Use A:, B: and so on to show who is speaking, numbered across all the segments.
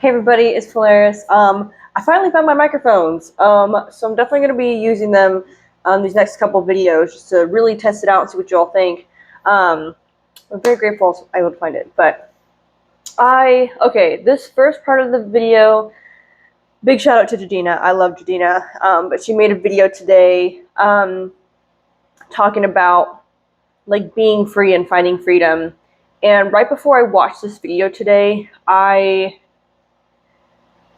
A: Hey everybody, it's Polaris. I finally found my microphones, so I'm definitely going to be using them these next couple of videos just to really test it out and see what you all think. I'm very grateful I was able to find it, but this first part of the video, big shout out to Jadina. I love Jadina, but she made a video today talking about like being free and finding freedom. And right before I watched this video today, I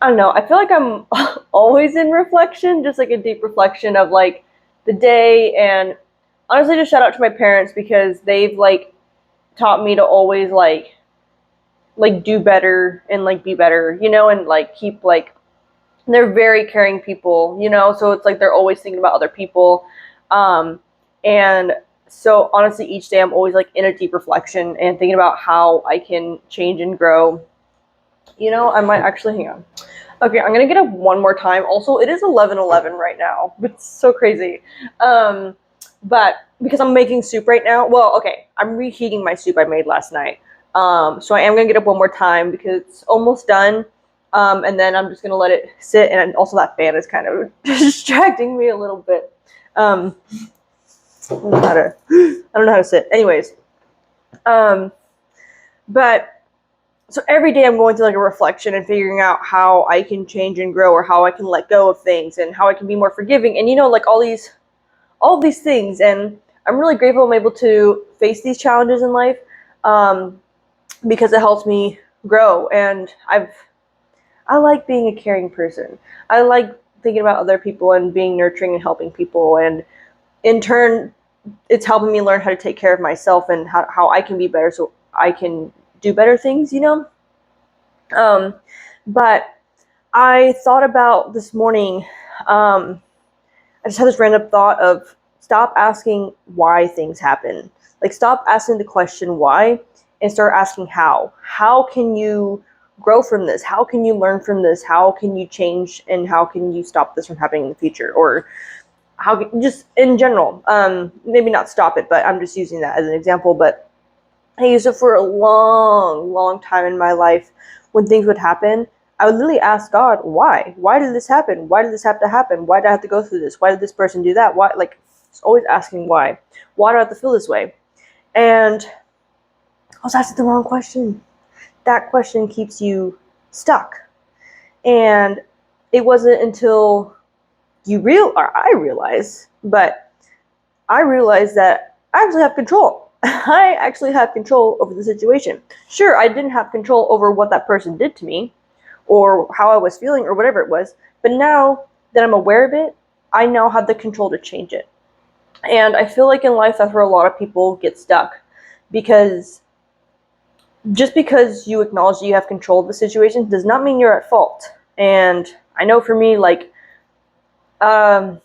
A: don't know, I feel like I'm always in reflection, just like a deep reflection of like the day. And honestly, just shout out to my parents because they've like taught me to always like do better and like be better, and like keep like, they're very caring people, so it's like they're always thinking about other people. And so honestly, each day I'm always like in a deep reflection and thinking about how I can change and grow. I might actually, hang on. Okay, I'm gonna get up one more time. Also, it is 11:11 right now. It's so crazy. But because I'm making soup right now, well, okay, I'm reheating my soup I made last night. So I am gonna get up one more time because it's almost done. And then I'm just gonna let it sit. And also that fan is kind of distracting me a little bit. I don't know how to sit. Anyways, but. So every day I'm going through like a reflection and figuring out how I can change and grow, or how I can let go of things, and how I can be more forgiving, and like all these things. And I'm really grateful I'm able to face these challenges in life, because it helps me grow. And I like being a caring person. I like thinking about other people and being nurturing and helping people, and in turn it's helping me learn how to take care of myself and how I can be better so I can do better things. But I thought about this morning, I just had this random thought of stop asking why things happen. Like, stop asking the question why and start asking how. How can you grow from this? How can you learn from this? How can you change, and how can you stop this from happening in the future? Or how, just in general, maybe not stop it, but I'm just using that as an example. But I used it for a long, long time in my life. When things would happen, I would literally ask God, why? Why did this happen? Why did this have to happen? Why did I have to go through this? Why did this person do that? Why? Like, it's always asking why. Why do I have to feel this way? And I was asking the wrong question. That question keeps you stuck. And it wasn't until I realized that I actually have control. I actually have control over the situation. Sure, I didn't have control over what that person did to me, or how I was feeling, or whatever it was, but now that I'm aware of it, I now have the control to change it. And I feel like in life that's where a lot of people get stuck, because just because you acknowledge that you have control of the situation does not mean you're at fault. And I know for me, like, I'm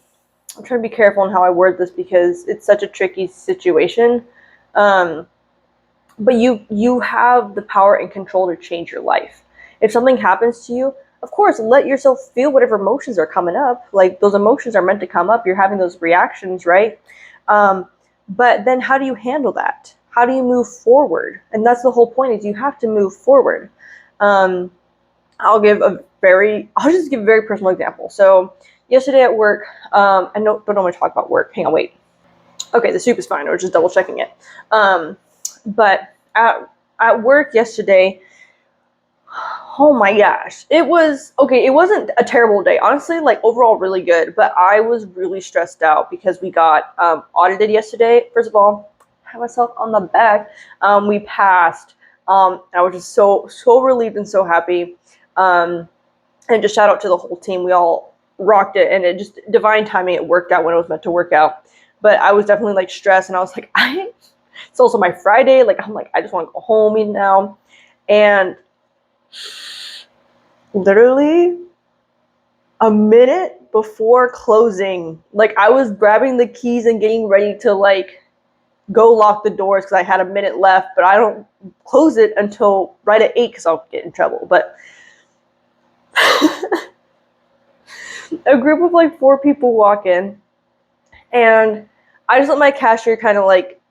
A: trying to be careful on how I word this because it's such a tricky situation. But you have the power and control to change your life. If something happens to you, of course, let yourself feel whatever emotions are coming up. Like, those emotions are meant to come up. You're having those reactions, right? But then how do you handle that? How do you move forward? And that's the whole point, is you have to move forward. I'll just give a very personal example. So yesterday at work, I don't want to talk about work. Hang on, wait. Okay, the soup is fine. I was just double checking it. But at work yesterday, oh my gosh, it wasn't a terrible day. Honestly, like, overall really good, but I was really stressed out because we got audited yesterday. First of all, pat myself on the back. We passed. I was just so relieved and so happy. And just shout out to the whole team. We all rocked it, and it just divine timing. It worked out when it was meant to work out. But I was definitely like stressed, and I was like, it's also my Friday. Like, I'm like, I just want to go home now. And literally a minute before closing, like, I was grabbing the keys and getting ready to like go lock the doors because I had a minute left, but I don't close it until right at 8 because I'll get in trouble. But a group of like 4 people walk in, and I just let my cashier kind of like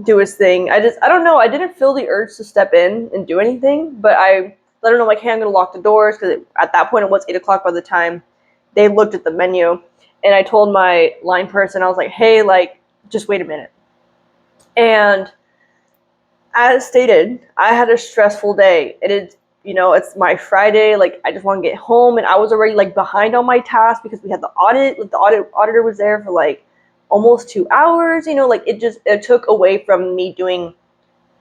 A: do his thing. I don't know, I didn't feel the urge to step in and do anything, but I let them know like, hey, I'm gonna lock the doors, because at that point it was 8 o'clock by the time they looked at the menu. And I told my line person, I was like, hey, like, just wait a minute. And as stated, I had a stressful day. It is, it's my Friday. Like, I just want to get home, and I was already like behind on my task because we had the audit. The auditor was there for like almost 2 hours. Like it took away from me doing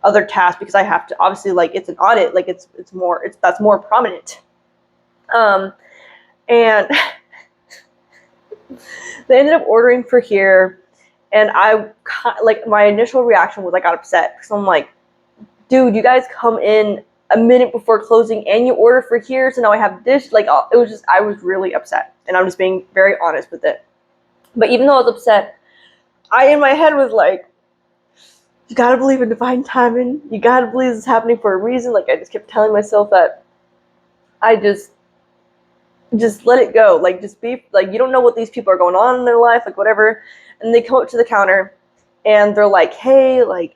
A: other tasks because I have to, obviously, like, it's an audit. Like that's more prominent. And they ended up ordering for here, and my initial reaction was I got upset because I'm like, dude, you guys come in a minute before closing and you order for here, so now I have dish. Like, it was just, I was really upset, and I'm just being very honest with it. But even though I was upset, I in my head was like, you gotta believe in divine timing. You gotta believe this is happening for a reason. Like, I just kept telling myself that I just let it go. Like, just be like, you don't know what these people are going on in their life, like whatever. And they come up to the counter and they're like, hey, like,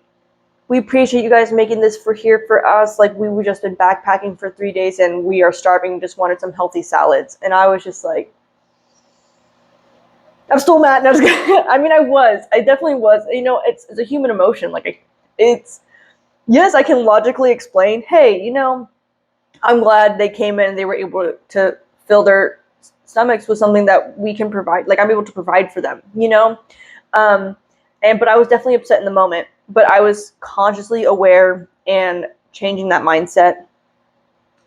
A: we appreciate you guys making this for here for us. Like, we've just been backpacking for 3 days and we are starving, just wanted some healthy salads. And I was just like, I'm still mad. No, I definitely was. It's a human emotion. Like, yes, I can logically explain, hey, I'm glad they came in and they were able to fill their stomachs with something that we can provide. Like, I'm able to provide for them, but I was definitely upset in the moment. But I was consciously aware and changing that mindset.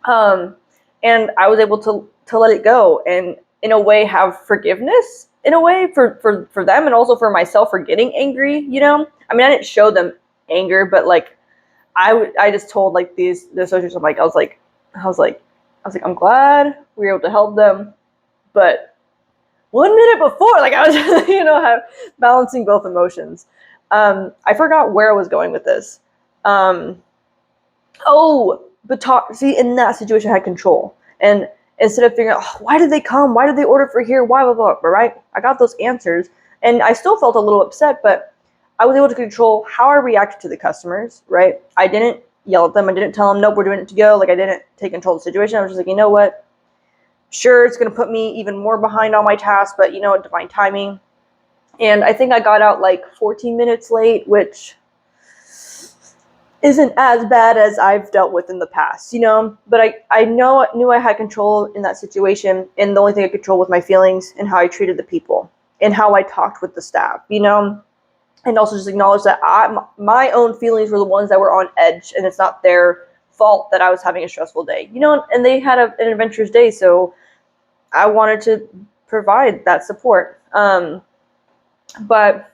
A: And I was able to let it go and, in a way, have forgiveness, in a way, for them, and also for myself for getting angry. I didn't show them anger, but like, I just told like the associates, I was like, I'm glad we were able to help them, but 1 minute before, like, I was, balancing both emotions. I forgot where I was going with this. See, in that situation, I had control, and instead of figuring out, why did they come, why did they order for here, why, blah, blah, blah, right? I got those answers, and I still felt a little upset, but I was able to control how I reacted to the customers, right? I didn't yell at them. I didn't tell them, nope, we're doing it to go. Like, I didn't take control of the situation. I was just like, you know what? Sure, it's going to put me even more behind on my task, but divine timing. And I think I got out like 14 minutes late, which isn't as bad as I've dealt with in the past, But I knew I had control in that situation, and the only thing I controlled was my feelings and how I treated the people and how I talked with the staff, and also just acknowledge that my own feelings were the ones that were on edge, and it's not their fault that I was having a stressful day, and they had an adventurous day, so I wanted to provide that support. But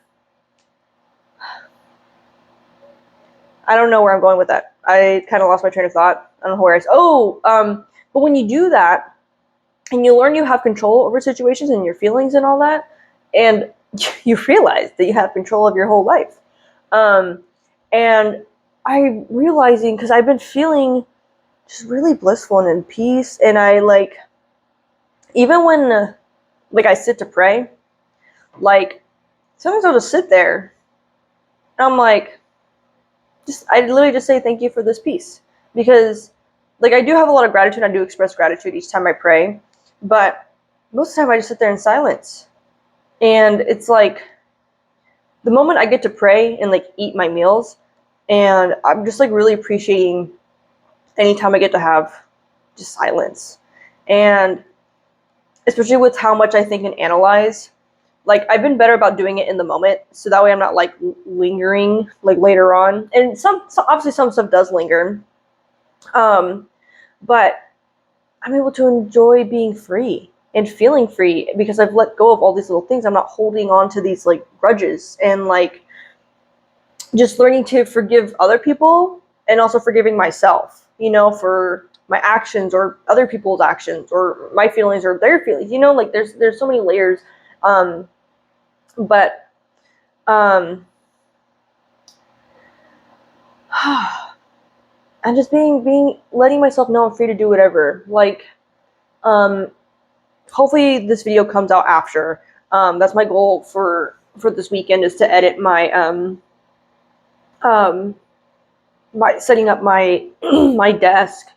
A: I don't know where I'm going with that. I kind of lost my train of thought. I don't know where but when you do that, and you learn you have control over situations and your feelings and all that, and you realize that you have control of your whole life. And I'm realizing, because I've been feeling just really blissful and in peace, and I like, even when like I sit to pray, like, sometimes I'll just sit there and I'm like, I literally just say thank you for this peace, because like, I do have a lot of gratitude. I do express gratitude each time I pray, but most of the time I just sit there in silence. And it's like, the moment I get to pray and like eat my meals, and I'm just like really appreciating anytime I get to have just silence. And especially with how much I think and analyze, like, I've been better about doing it in the moment, so that way I'm not like lingering like later on. And obviously some stuff does linger, but I'm able to enjoy being free and feeling free because I've let go of all these little things. I'm not holding on to these like grudges, and like, just learning to forgive other people and also forgiving myself, for my actions or other people's actions or my feelings or their feelings, like, there's so many layers. But and just letting myself know I'm free to do whatever. Like, hopefully this video comes out after. That's my goal for this weekend, is to edit my my setting up my my desk,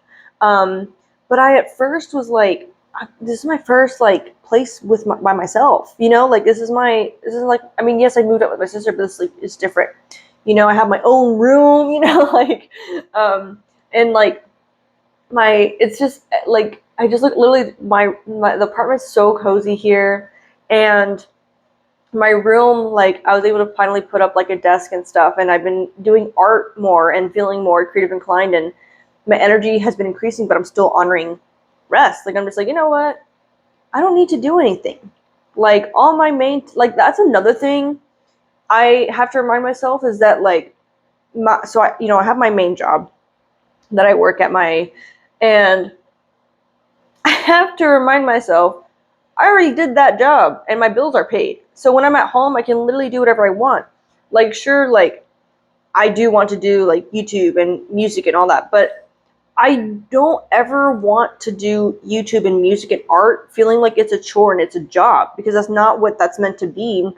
A: But I at first was like, this is my first like place with by myself, you know, like this is like, I mean, yes, I moved up with my sister, but this like is different, you know. I have my own room, you know, like, and like it's just like I just look literally the apartment's so cozy here, and my room, like I was able to finally put up like a desk and stuff, and I've been doing art more and feeling more creative inclined, and my energy has been increasing, but I'm still honoring rest. Like I'm just like, you know what? I don't need to do anything. Like all my main, like that's another thing I have to remind myself is that like so I, you know, I have my main job that I work at and I have to remind myself I already did that job and my bills are paid. So when I'm at home, I can literally do whatever I want. Like sure, like I do want to do like YouTube and music and all that, but I don't ever want to do YouTube and music and art feeling like it's a chore and it's a job, because that's not what that's meant to be.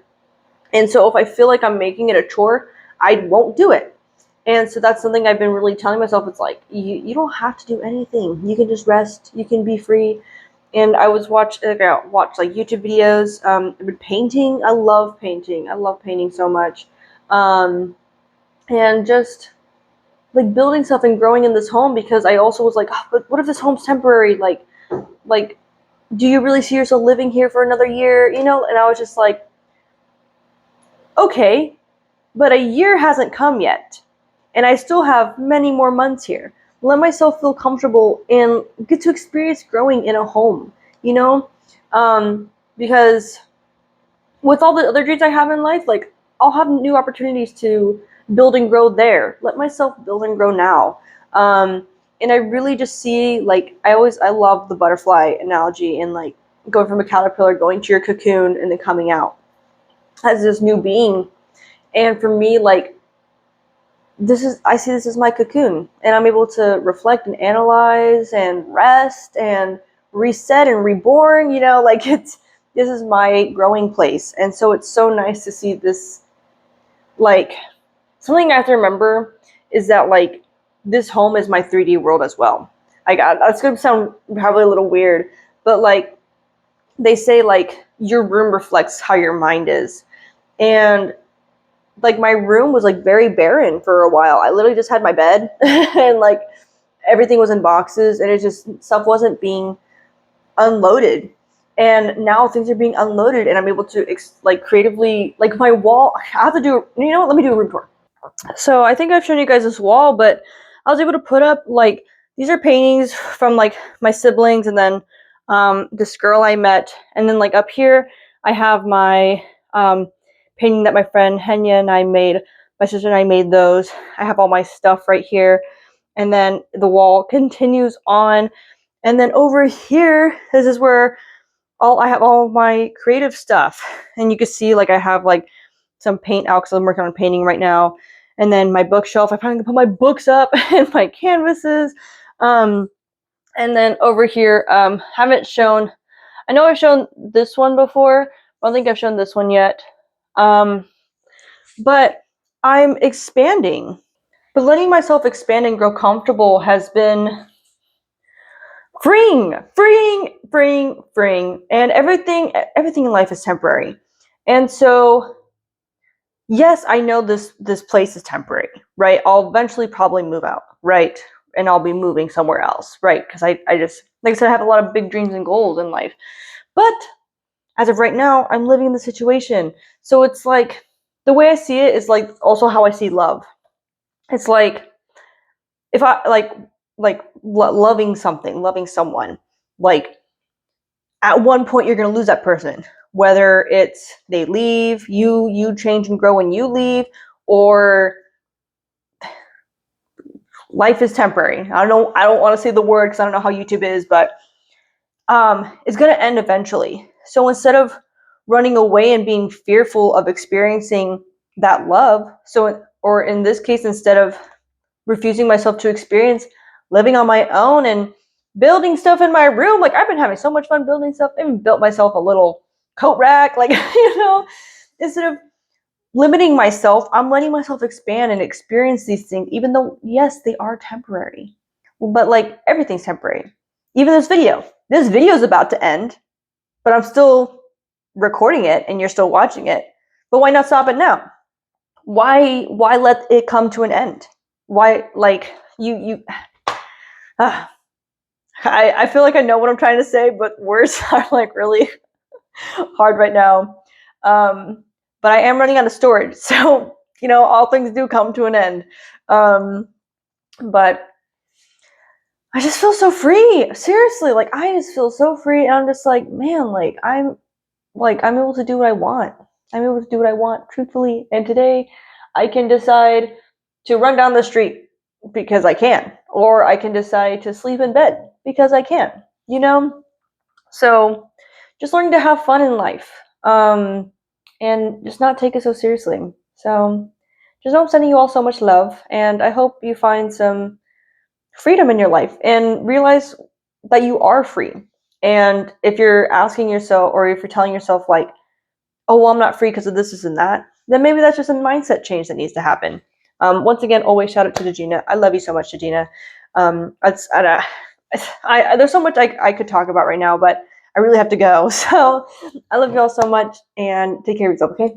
A: And so if I feel like I'm making it a chore, I won't do it. And so that's something I've been really telling myself. It's like, you don't have to do anything. You can just rest. You can be free. And I watch like YouTube videos. I've been painting. I love painting. I love painting so much. And just like building stuff and growing in this home, because I also was like, oh, but what if this home's temporary? Like, do you really see yourself living here for another year? You know? And I was just like, okay, but a year hasn't come yet, and I still have many more months here. Let myself feel comfortable and get to experience growing in a home, you know? Because with all the other dreams I have in life, like I'll have new opportunities to build and grow there. Let myself build and grow now. And I really just see like I love the butterfly analogy, and like going from a caterpillar, going to your cocoon, and then coming out as this new being. And for me, like I see this as my cocoon, and I'm able to reflect and analyze and rest and reset and reborn, you know, like this is my growing place. And so it's so nice to see this. Like something I have to remember is that like this home is my 3D world as well. I got that's gonna sound probably a little weird, but like they say like your room reflects how your mind is. And like my room was like very barren for a while. I literally just had my bed and like everything was in boxes, and it just stuff wasn't being unloaded. And now things are being unloaded, and I'm able to like creatively, like my wall. I have to do, you know what? Let me do a room tour. So I think I've shown you guys this wall, but I was able to put up like these are paintings from like my siblings, and then this girl I met, and then like up here I have my painting that my friend Henya and I made. My sister and I made those. I have all my stuff right here, and then the wall continues on, and then over here, this is where I have all my creative stuff, and you can see like I have like some paint out because I'm working on painting right now, and then my bookshelf. I finally put my books up and my canvases, and then over here, haven't shown. I know I've shown this one before. I don't think I've shown this one yet, but I'm expanding. But letting myself expand and grow comfortable has been freeing, and everything in life is temporary. And so yes, I know this place is temporary, right? I'll eventually probably move out, right? And I'll be moving somewhere else, right? Because I just, like I said, I have a lot of big dreams and goals in life. But as of right now, I'm living in the situation. So it's like the way I see it is like also how I see love. It's like if I loving something, loving someone, like at one point you're going to lose that person, whether it's they leave, you change and grow and you leave, or life is temporary. I don't want to say the word because I don't know how YouTube is, but it's going to end eventually. So instead of running away and being fearful of experiencing that love, or in this case, instead of refusing myself to experience living on my own and building stuff in my room, like I've been having so much fun building stuff. I even built myself a little coat rack, like instead of limiting myself, I'm letting myself expand and experience these things, even though yes, they are temporary. But like everything's temporary. Even this video. This video is about to end, but I'm still recording it and you're still watching it. But why not stop it now? Why let it come to an end? Why, like, you I feel like I know what I'm trying to say, but words are like really hard right now. But I am running out of storage, so all things do come to an end. But I just feel so free. Seriously, like I just feel so free, and I'm just like, man, I'm able to do what I want. I'm able to do what I want, truthfully. And today, I can decide to run down the street because I can, or I can decide to sleep in bed because I can. So just learning to have fun in life, and just not take it so seriously. So just know I'm sending you all so much love, and I hope you find some freedom in your life and realize that you are free. And if you're asking yourself, or if you're telling yourself like, oh, well, I'm not free because of this and that, then maybe that's just a mindset change that needs to happen. Once again, always shout out to Degina. I love you so much, Degina. There's so much I could talk about right now, but I really have to go. So I love you all so much, and take care of yourself, okay?